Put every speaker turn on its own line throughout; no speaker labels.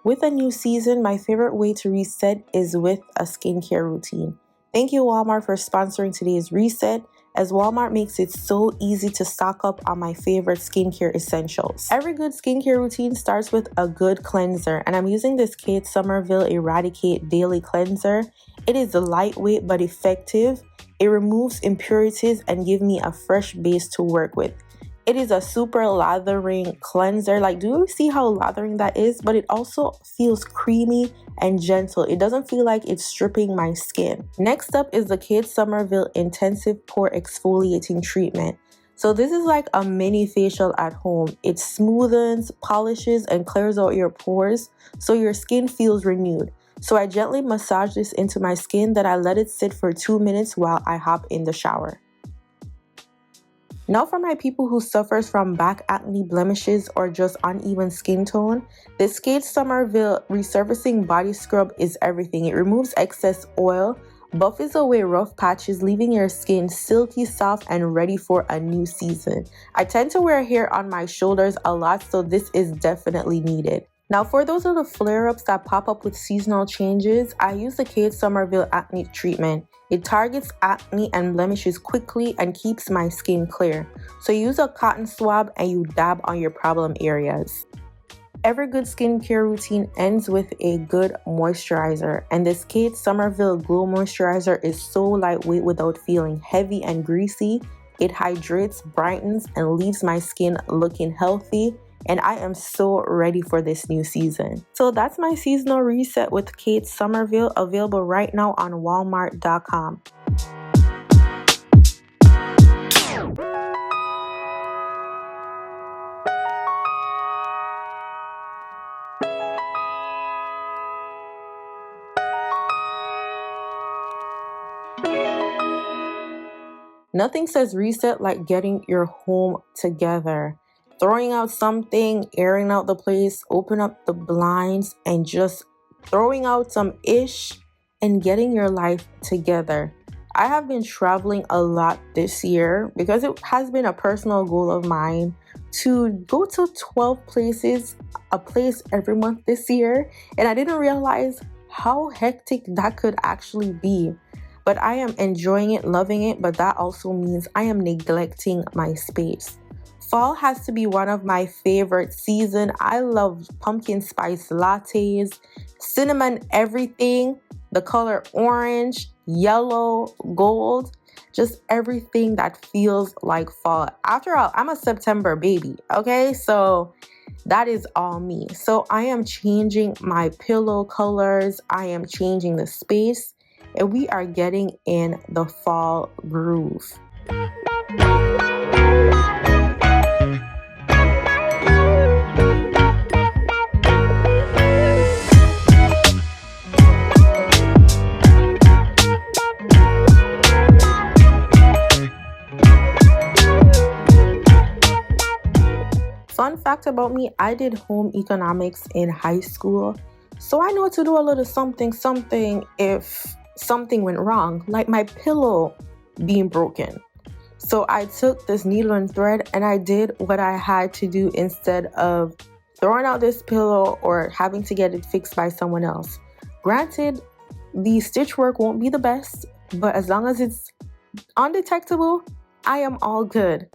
With a new season, my favorite way to reset is with a skincare routine. Thank you, Walmart, for sponsoring today's reset, as Walmart makes it so easy to stock up on my favorite skincare essentials. Every good skincare routine starts with a good cleanser, and I'm using this Kate Somerville Eradicate Daily Cleanser. It is lightweight but effective. It removes impurities and gives me a fresh base to work with. It is a super lathering cleanser. Like, do you see how lathering that is? But it also feels creamy and gentle. It doesn't feel like it's stripping my skin. Next up is the Kate Somerville Intensive Pore Exfoliating Treatment. So this is like a mini facial at home. It smoothens, polishes, and clears out your pores so your skin feels renewed. So I gently massage this into my skin, then I let it sit for 2 minutes while I hop in the shower. Now for my people who suffers from back acne, blemishes, or just uneven skin tone, this Kate Somerville Resurfacing Body Scrub is everything. It removes excess oil, buffs away rough patches, leaving your skin silky, soft, and ready for a new season. I tend to wear hair on my shoulders a lot, so this is definitely needed. Now for those of the flare-ups that pop up with seasonal changes, I use the Kate Somerville Acne Treatment. It targets acne and blemishes quickly and keeps my skin clear. So use a cotton swab and you dab on your problem areas. Every good skincare routine ends with a good moisturizer, and this Kate Somerville Glow Moisturizer is so lightweight without feeling heavy and greasy. It hydrates, brightens, and leaves my skin looking healthy, and I am so ready for this new season. So that's my seasonal reset with Kate Somerville, available right now on walmart.com. Nothing says reset like getting your home together. Throwing out something, airing out the place, open up the blinds, and just throwing out some ish and getting your life together. I have been traveling a lot this year because it has been a personal goal of mine to go to 12 places, a place every month this year, and I didn't realize how hectic that could actually be. But I am enjoying it, loving it, but that also means I am neglecting my space. Fall has to be one of my favorite seasons. I love pumpkin spice lattes, cinnamon everything, the color orange, yellow, gold, just everything that feels like fall. After all, I'm a September baby, okay? So that is all me. So I am changing my pillow colors. I am changing the space. And we are getting in the fall groove. Fun fact about me, I did home economics in high school. So I know to do a little something if something went wrong, like my pillow being broken. So I took this needle and thread and I did what I had to do instead of throwing out this pillow or having to get it fixed by someone else. Granted, the stitch work won't be the best, but as long as it's undetectable, I am all good.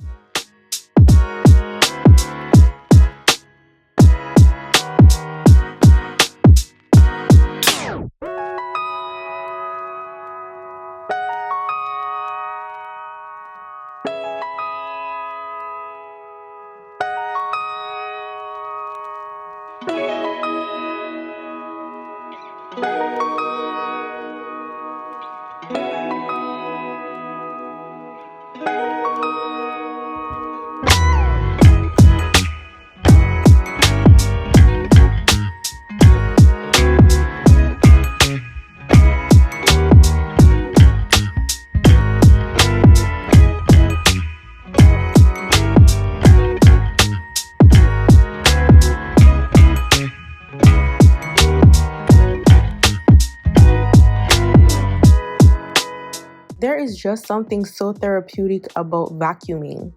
There is just something so therapeutic about vacuuming.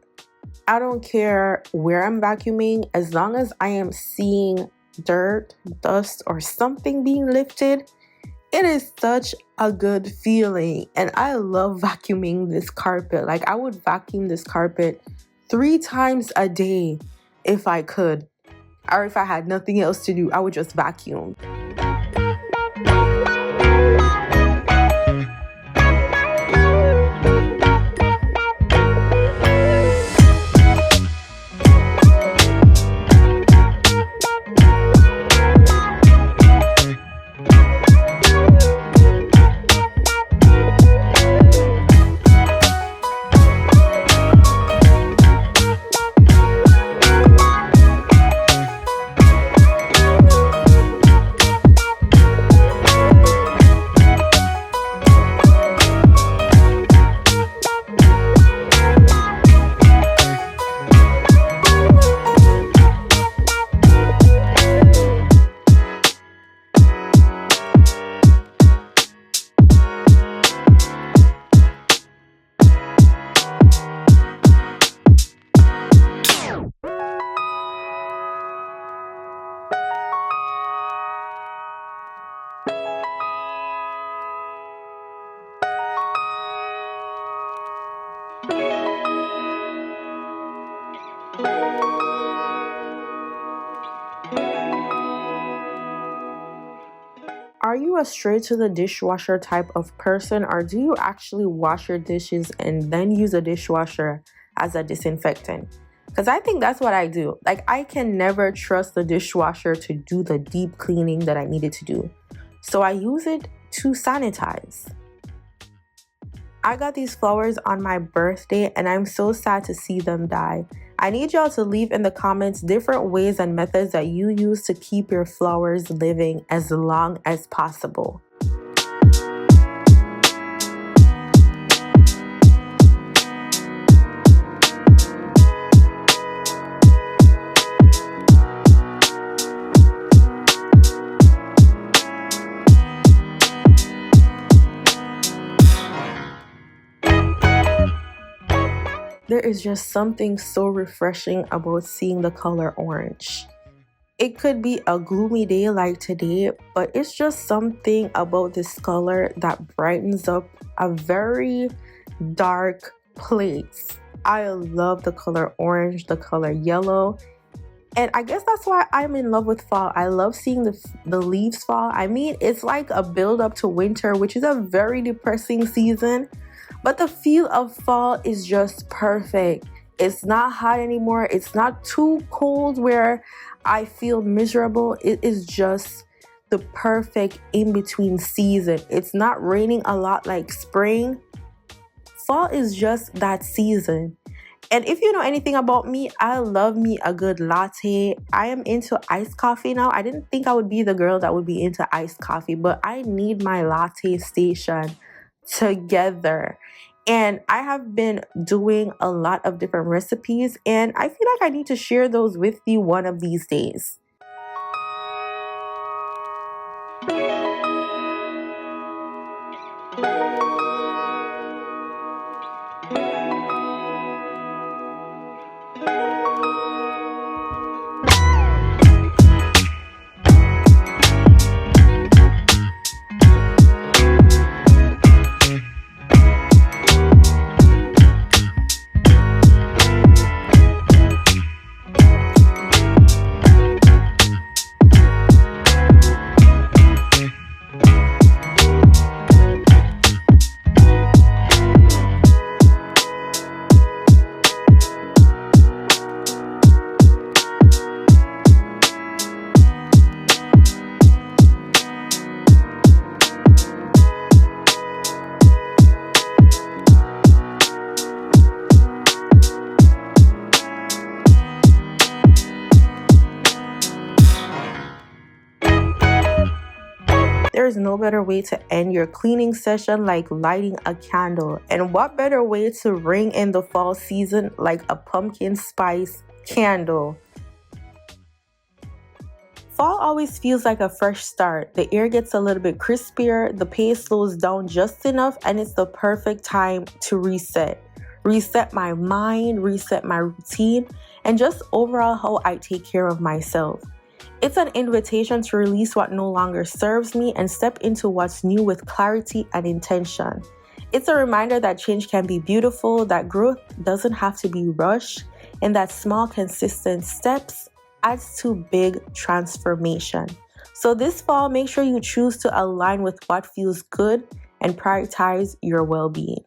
I don't care where I'm vacuuming, as long as I am seeing dirt, dust, or something being lifted, it is such a good feeling. And I love vacuuming this carpet. Like, I would vacuum this carpet 3 times a day if I could. Or if I had nothing else to do, I would just vacuum. Are you a straight to the dishwasher type of person, or do you actually wash your dishes and then use a dishwasher as a disinfectant? Because I think that's what I do. Like, I can never trust the dishwasher to do the deep cleaning that I need it to do. So I use it to sanitize. I got these flowers on my birthday and I'm so sad to see them die. I need y'all to leave in the comments different ways and methods that you use to keep your flowers living as long as possible. There is just something so refreshing about seeing the color orange. It could be a gloomy day like today, but it's just something about this color that brightens up a very dark place. I love the color orange, the color yellow, and I guess that's why I'm in love with fall. I love seeing the leaves fall. I mean, it's like a build up to winter, which is a very depressing season. But the feel of fall is just perfect. It's not hot anymore. It's not too cold where I feel miserable. It is just the perfect in-between season. It's not raining a lot like spring. Fall is just that season. And if you know anything about me, I love me a good latte. I am into iced coffee now. I didn't think I would be the girl that would be into iced coffee, but I need my latte station together. And I have been doing a lot of different recipes, and I feel like I need to share those with you one of these days. There is no better way to end your cleaning session like lighting a candle. And what better way to ring in the fall season like a pumpkin spice candle? Fall always feels like a fresh start. The air gets a little bit crispier, the pace slows down just enough, and it's the perfect time to reset. Reset my mind, reset my routine, and just overall how I take care of myself. It's an invitation to release what no longer serves me and step into what's new with clarity and intention. It's a reminder that change can be beautiful, that growth doesn't have to be rushed, and that small, consistent steps adds to big transformation. So this fall, make sure you choose to align with what feels good and prioritize your well-being.